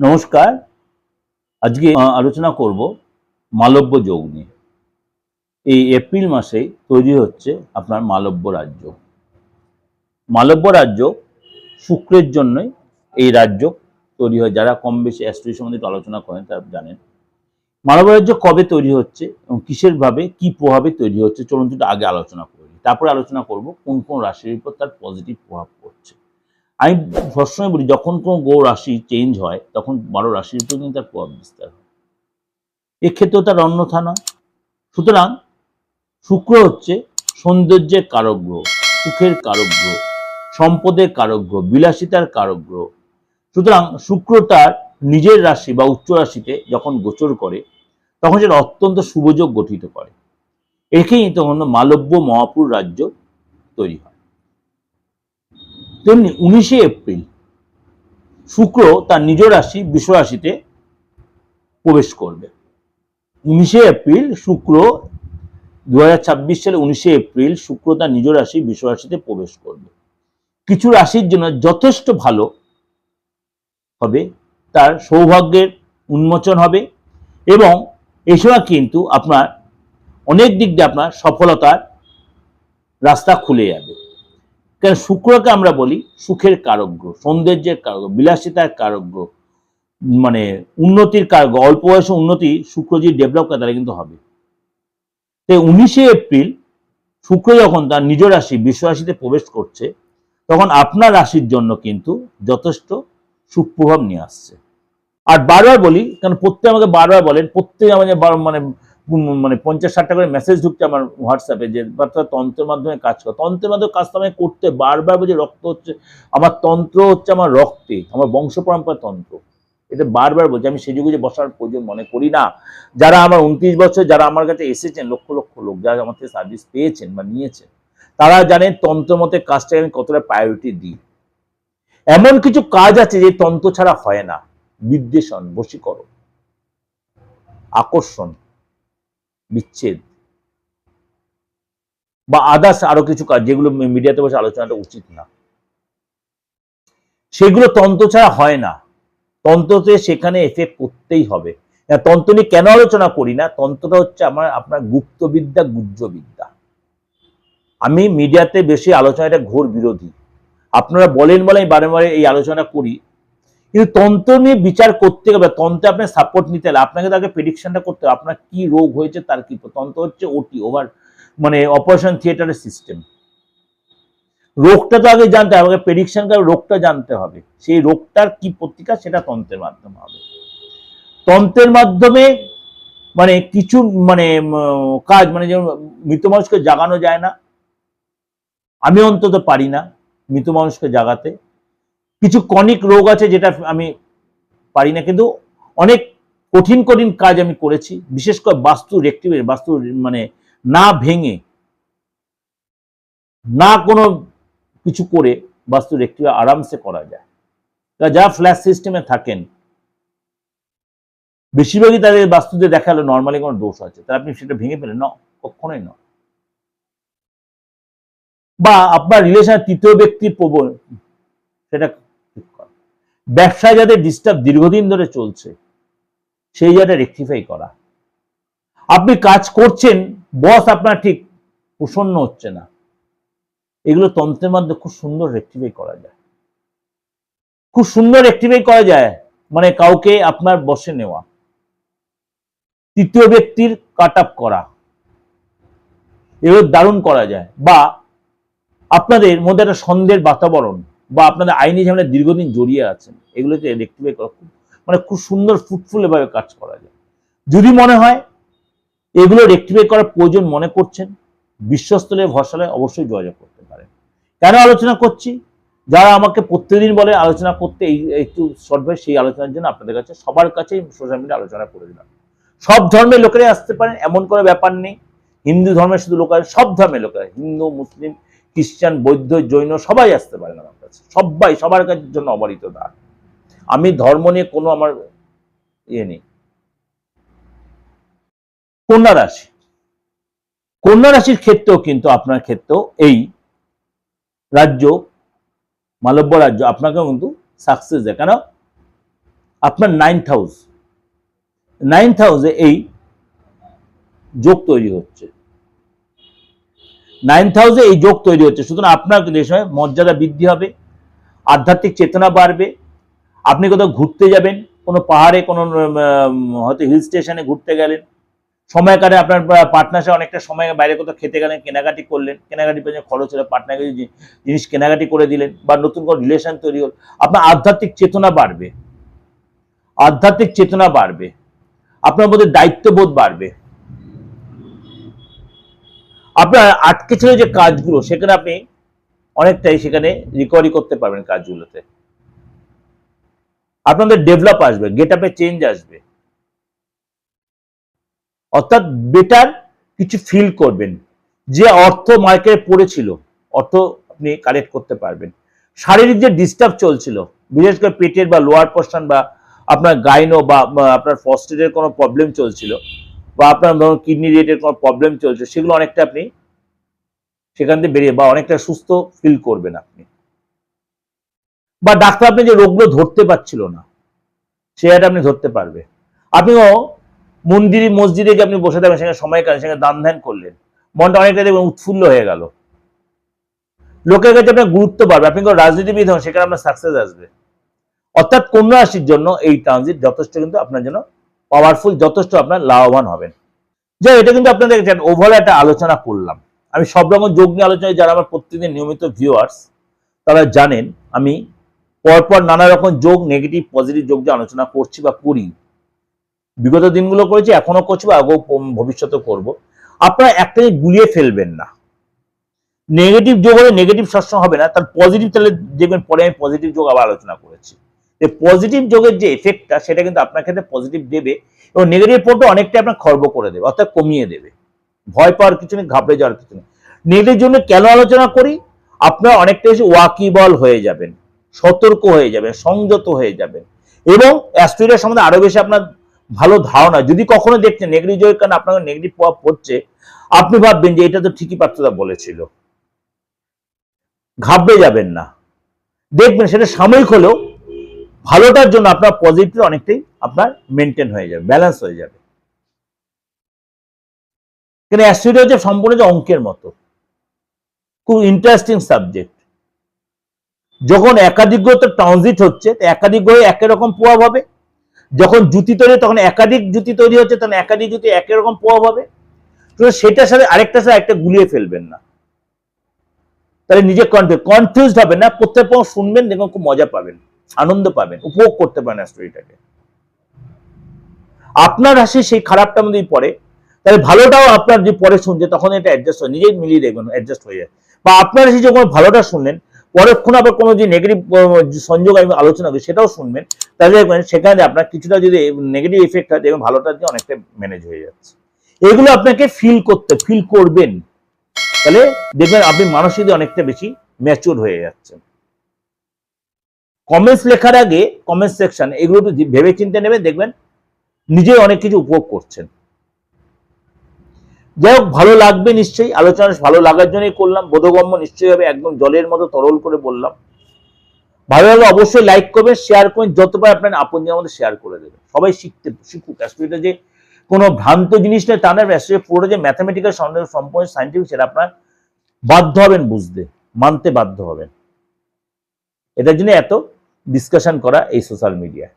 নমস্কার। আজকে আলোচনা করব মালব্য যোগ নিয়ে। এই এপ্রিল মাসে তৈরি হচ্ছে আপনার মালব্য রাজ্য। মালব্য রাজ্য শুক্রের জন্যই এই রাজ্য তৈরি হয়। যারা কম বেশি অ্যাস্ট্রোলজি সম্বন্ধে আলোচনা করেন তারা জানেন মালব্য রাজ্য কবে তৈরি হচ্ছে এবং কিসের ভাবে কি প্রভাবে তৈরি হচ্ছে। চলুন একটু আগে আলোচনা করি, তারপরে আলোচনা করব কোন কোন রাশির উপর তার পজিটিভ প্রভাব পড়ছে। আমি সবসময় বলি যখন কোনো গ্রহ রাশি চেঞ্জ হয় তখন 12 রাশির উপর কিন্তু তার প্রভাব বিস্তার হয়। এক্ষেত্রেও তার অন্যথা নয়। সুতরাং শুক্র হচ্ছে সৌন্দর্যের কারক গ্রহ, সুখের কারক গ্রহ, সম্পদের কারক গ্রহ, বিলাসিতার কারক গ্রহ। সুতরাং শুক্র তার নিজের রাশি বা উচ্চ রাশিতে যখন গোচর করে তখন সেটা অত্যন্ত শুভযোগ গঠিত করে। একেই তখন মালব্য মহাপুর রাজ্য তৈরি হয়। তেমনি 19শে এপ্রিল শুক্র তার নিজ রাশি বৃষ রাশিতে প্রবেশ করবে। 19শে এপ্রিল শুক্র 2026 সালে 19শে এপ্রিল শুক্র তার নিজ রাশি বৃষ রাশিতে প্রবেশ করবে। কিছু রাশির জন্য যথেষ্ট ভালো হবে, তার সৌভাগ্যের উন্মোচন হবে এবং এই সময় কিন্তু আপনার অনেক দিক দিয়ে আপনার সফলতার রাস্তা খুলে যাবে। কারণ শুক্রকে আমরা বলি সুখের কারক গ্রহ, সৌন্দর্যের কারক গ্রহ, বিলাসিতার কারক গ্রহ, মানে উন্নতির কারক। অল্প বয়সে উন্নতি শুক্র যদি ডেভেলপ করে তাহলে কিন্তু হবে। তাই 19শে এপ্রিল শুক্র যখন তার নিজ রাশি বৃষ রাশিতে প্রবেশ করছে তখন আপনার রাশির জন্য কিন্তু যথেষ্ট সুপ্রভাব নিয়ে আসছে। আর বারবার বলি, কারণ প্রত্যেকে আমাকে বারবার বলেন, প্রত্যেকে আমাদের মানে মানে 50-60টা করে মেসেজ ঢুকছে আমার হোয়াটসঅ্যাপে যে তন্ত্রের মাধ্যমে কাজ করে। তন্ত্রের মাধ্যমে কাজটা আমাকে করতে বারবার বলছে রক্ত হচ্ছে আমার, তন্ত্র হচ্ছে আমার রক্তে, আমার বংশ পরম্পরা তন্ত্র। এটা বারবার বলছি। আমি সেই যুগে যে বসার প্রয়োজন মনে করি না। যারা আমার 29 বছর যারা আমার কাছে এসেছেন, লক্ষ লক্ষ লোক যারা আমার থেকে সার্ভিস পেয়েছেন বা নিয়েছেন, তারা জানেন তন্ত্র মতে কাজটাকে আমি কতটা প্রায়োরিটি দিই। এমন কিছু কাজ আছে যে তন্ত্র ছাড়া হয় না। বিদ্বেষণ, বশীকরণ, আকর্ষণ, বিচ্ছেদ বা আদার্স আরো কিছু কাজ যেগুলো মিডিয়াতে বসে আলোচনাটা উচিত না, সেগুলো তন্ত্র ছাড়া হয় না। তন্ত্রতে সেখানে এফেক্ট করতেই হবে। তন্ত্র নিয়ে কেন আলোচনা করি না? তন্ত্রটা হচ্ছে আপনার গুপ্তবিদ্যা, গুহ্যবিদ্যা। আমি মিডিয়াতে বেশি আলোচনাটা ঘোর বিরোধী। আপনারা বলেন বলে আমি বারে বারে এই আলোচনা করি, কিন্তু তন্ত্র নিয়ে বিচার করতে হবে। তন্ত্রে আপনার সাপোর্ট নিতে হবে, আপনাকে তাকে প্রেডিকশনটা করতে হবে আপনার কি রোগ হয়েছে তার কি। তন্ত্র হচ্ছে ওটি, ওভার মানে অপারেশন থিয়েটারের সিস্টেম। রোগটা তো আগে জানতে হবে, আমাকে প্রেডিকশন করে রোগটা জানতে হবে, সেই রোগটার কি প্রতিকার সেটা তন্ত্রের মাধ্যমে হবে। তন্ত্রের মাধ্যমে মানে কিছু মানে কাজ, মানে যেমন মৃত মানুষকে জাগানো যায় না, আমি অন্তত পারি না মৃত মানুষকে জাগাতে। কিছু কনিক রোগ আছে যেটা আমি পারি না, কিন্তু অনেক কঠিন কঠিন কাজ আমি করেছি। বিশেষ করে বাস্তু রেক্টিভেট, বাস্তু মানে না ভেঙে না কোনো কিছু করে বাস্তু রেক্টিভ আরামসে করা যায়। যা ফ্ল্যাশ সিস্টেমে থাকেন বেশিরভাগই তাদের বাস্তুতে দেখালো নর্মালি কোনো দোষ আছে, তাহলে আপনি সেটা ভেঙে ফেলেন না, কখনোই নয়। বা আপনার রিলেশন তৃতীয় ব্যক্তির প্রবল, সেটা ব্যবসায় যাদের ডিস্টার্ব দীর্ঘদিন ধরে চলছে সেই জায়গাটা রেকটিফাই করা। আপনি কাজ করছেন, বস আপনার ঠিক প্রসন্ন হচ্ছে না, এগুলো তন্ত্রের মাধ্যমে খুব সুন্দর রেকটিফাই করা যায়। খুব সুন্দর রেকটিফাই করা যায়, মানে কাউকে আপনার বসে নেওয়া, তৃতীয় ব্যক্তির কাট আপ করা, এগুলো দারুণ করা যায়। বা আপনাদের মধ্যে একটা সন্দেহের বাতাবরণ বা আপনাদের আইনি ঝামেলা দীর্ঘদিন জড়িয়ে আছেন, এগুলোকে রেকটিফাই করা মানে খুব সুন্দর ফ্রুটফুল ভাবে কাজ করা যায়। যদি মনে হয় এগুলো রেকটিফাই করার প্রয়োজন মনে করছেন, বিশ্বস্তলে ভরসালে অবশ্যই যোগাযোগ করতে পারেন। কেন আলোচনা করছি? যারা আমাকে প্রত্যেকদিন বলে আলোচনা করতে এই একটু শর্ট ভাই, সেই আলোচনার জন্য আপনাদের কাছে সবার কাছেই সোশ্যাল মিডিয়া আলোচনা করে দিলাম। সব ধর্মের লোকেরাই আসতে পারেন, এমন কোনো ব্যাপার নেই। হিন্দু ধর্মের শুধু লোক, সব ধর্মের লোকেরা, হিন্দু, মুসলিম, খ্রিস্টান, বৌদ্ধ, জৈন সবাই আসতে পারেন আমার কাছে। সবাই, সবার কাছে জন্য অবারিত দ্বার। আমি ধর্ম নিয়ে কোনো আমার ইয়ে নেই। কন্যা রাশি, কন্যা রাশির ক্ষেত্রেও কিন্তু আপনার ক্ষেত্রেও এই রাজ্য মালব্য রাজ্য আপনাকেও কিন্তু সাকসেস দেয়। কেন? আপনার 9th হাউসে এই যোগ তৈরি হচ্ছে, 9th হাউসে এই যোগ তৈরি হচ্ছে। সুতরাং আপনার এই সময় মর্যাদা বৃদ্ধি হবে, আধ্যাত্মিক চেতনা বাড়বে। আপনি কোথাও ঘুরতে যাবেন, কোনো পাহাড়ে, কোনো হয়তো হিল স্টেশনে ঘুরতে গেলেন, সময় কাটে আপনার পার্টনার সাথে অনেকটা সময় বাইরে কোথাও খেতে গেলেন, কেনাকাটি করলেন, কেনাকাটি পেছনে খরচ হলো, পার্টনারকে জিনিস কেনাকাটি করে দিলেন, বা নতুন কোনো রিলেশন তৈরি হল। আপনার আধ্যাত্মিক চেতনা বাড়বে, আধ্যাত্মিক চেতনা বাড়বে, আপনার মধ্যে দায়িত্ববোধ বাড়বে। আপনার আটকে ছিল যে কাজগুলো, সেখানে আপনি অনেকটাই সেখানে রিকভারি করতে পারবেন কাজগুলোতে। আপনাদের ডেভেলপ আসবে, গেট আপে চেঞ্জ আসবে, অর্থাৎ বেটার কিছু ফিল করবেন। যে অর্থ মার্কেটে পড়েছিল, অর্থ আপনি কালেক্ট করতে পারবেন। শারীরিক যে ডিস্টার্ব চলছিল, বিশেষ করে পেটের বা লোয়ার পোর্শন, বা আপনার গাইনো বা আপনার ফস্টেটের কোনো প্রবলেম চলছিল, বা আপনার ধরুন কিডনি রিলেটেড কোনো প্রবলেম চলছে, সেগুলো অনেকটা আপনি সেখান থেকে বেরিয়ে বা অনেকটা সুস্থ ফিল করবেন আপনি। বা ডাক্তার আপনি যে রোগগুলো ধরতে পারছিল না, সেটা আপনি ধরতে পারবে। আপনিও মন্দিরে মসজিদে গিয়ে আপনি বসে থাকবেন, সেখানে সময় কাটে, সেখানে দান ধ্যান করলেন, মনটা অনেকটা দেখবেন উৎফুল্ল হয়ে গেল। লোকের কাছে আপনার গুরুত্ব পাবে, আপনি কোনো রাজনীতিবিদ হন, সেখানে আপনার সাকসেস আসবে। অর্থাৎ কন্যা রাশির জন্য এই ট্রানজিট যথেষ্ট কিন্তু আপনার জন্য পাওয়ারফুল, যথেষ্ট আপনার লাভবান হবেন। যাই, এটা কিন্তু আপনাদের ওভারঅল একটা আলোচনা করলাম। আমি সব রকম যোগ নিয়ে আলোচনা, যারা আমার প্রত্যেকদিন নিয়মিত ভিউয়ার্স, তারা জানেন আমি পরপর নানা রকম যোগ, নেগেটিভ পজিটিভ যোগ নিয়ে আলোচনা করছি বা করি। বিগত দিনগুলো করেছি, এখনো করছি, বা আগেও ভবিষ্যতে করব। আপনারা একটাই গুলিয়ে ফেলবেন না। নেগেটিভ যোগ হলে নেগেটিভ সবসময় হবে না, তার পজিটিভ, তাহলে দেখবেন পরে আমি পজিটিভ যোগ আবার আলোচনা করেছি। এই পজিটিভ যোগের যে এফেক্টটা, সেটা কিন্তু আপনার ক্ষেত্রে পজিটিভ দেবে, এবং নেগেটিভ পয়েন্টটা অনেকটা আপনার খর্ব করে দেবে, অর্থাৎ কমিয়ে দেবে। ভয় পাওয়ার কিছু নেই, ঘাবড়ে যাওয়ার কিছু নেই। নেগেটিভ জন্য কেন আলোচনা করি? আপনারা অনেকটা বেশি ওয়াকিবল হয়ে যাবেন, সতর্ক হয়ে যাবেন, সংযত হয়ে যাবেন, এবং অ্যাস্ট্রোলজি সম্বন্ধে আরো বেশি আপনার ভালো ধারণা। যদি কখনো দেখছেন নেগেটিভ যোগের কারণে আপনার নেগেটিভ প্রভাব পড়ছে, আপনি ভাববেন যে এটা তো ঠিকই পাত্রদা বলেছিল। ঘাবড়ে যাবেন না, দেখবেন সেটা সাময়িক হলেও ভালোটার জন্য আপনার পজিটিভ অনেকটাই আপনার মেনটেন হয়ে যাবে, ব্যালেন্স হয়ে যাবে। কিন্তু অ্যাস্ট্রোলজি হচ্ছে সম্পূর্ণ যে অঙ্কের মতো, খুব ইন্টারেস্টিং সাবজেক্ট। যখন একাধিক গ্রহ ট্রানজিট হচ্ছে, একাধিক গ্রহে একই রকম প্রভাব হবে। যখন জুতি তৈরি, তখন একাধিক জুতি তৈরি হচ্ছে, তখন একাধিক জুতি একই রকম প্রভাব হবে। তো সেটার সাথে আরেকটার সাথে একটা গুলিয়ে ফেলবেন না, তাহলে নিজে কনফিউজড হবেন না। প্রত্যেক শুনবেন, দেখুন খুব মজা পাবেন, আনন্দ পাবেন, উপভোগ করতে পারেন স্টোরিটাকে। আপনার রাশি সেই খারাপটার মধ্যেই পড়ে, তাহলে ভালোটাও আপনার যে পরে শুনছে, তখন এটা অ্যাডজাস্ট হয়, নিজেই মিলিয়ে দেখবেন অ্যাডজাস্ট হয়ে যায়। বা আপনার রাশি যখন ভালোটা শুনলেন, পরক্ষণ আবার কোনো যে নেগেটিভ সংযোগ আমি আলোচনা করি, সেটাও শুনবেন, তাহলে দেখবেন সেখানে আপনার কিছুটা যদি নেগেটিভ ইফেক্ট হয়, দেখবেন ভালোটা দিয়ে অনেকটা ম্যানেজ হয়ে যাচ্ছে। এগুলো আপনাকে ফিল করবেন, তাহলে দেখবেন আপনি মানসিক অনেকটা বেশি ম্যাচিউর হয়ে যাচ্ছেন। কমেন্টস লেখার আগে কমেন্ট সেকশন এগুলো একটু ভেবে চিন্তে নেবেন, দেখবেন নিজে অনেক কিছু উপভোগ করছেন। যাই হোক, ভালো লাগবে নিশ্চয়ই, আলোচনা ভালো লাগার জন্যই করলাম, বোধগম্য নিশ্চয়ই হবে, একদম জলের মতো তরল করে বললাম। ভালো লাগলে অবশ্যই লাইক করবেন, শেয়ার করবেন, যতবার আপনার আপনজনের মধ্যে শেয়ার করে দেবেন। সবাই শিখুক। অ্যাস্ট্রোলজিটা যে কোনো ভ্রান্ত জিনিস নয় তা না, অ্যাস্ট্রোলজি পুরোটা যে ম্যাথামেটিক্যাল সম্পূর্ণ সাইন্টিফিক, সেটা আপনার বাধ্য হবেন বুঝতে, মানতে বাধ্য হবেন। এটার জন্য এত ডিসকাশন করা এই সোশ্যাল মিডিয়ায়।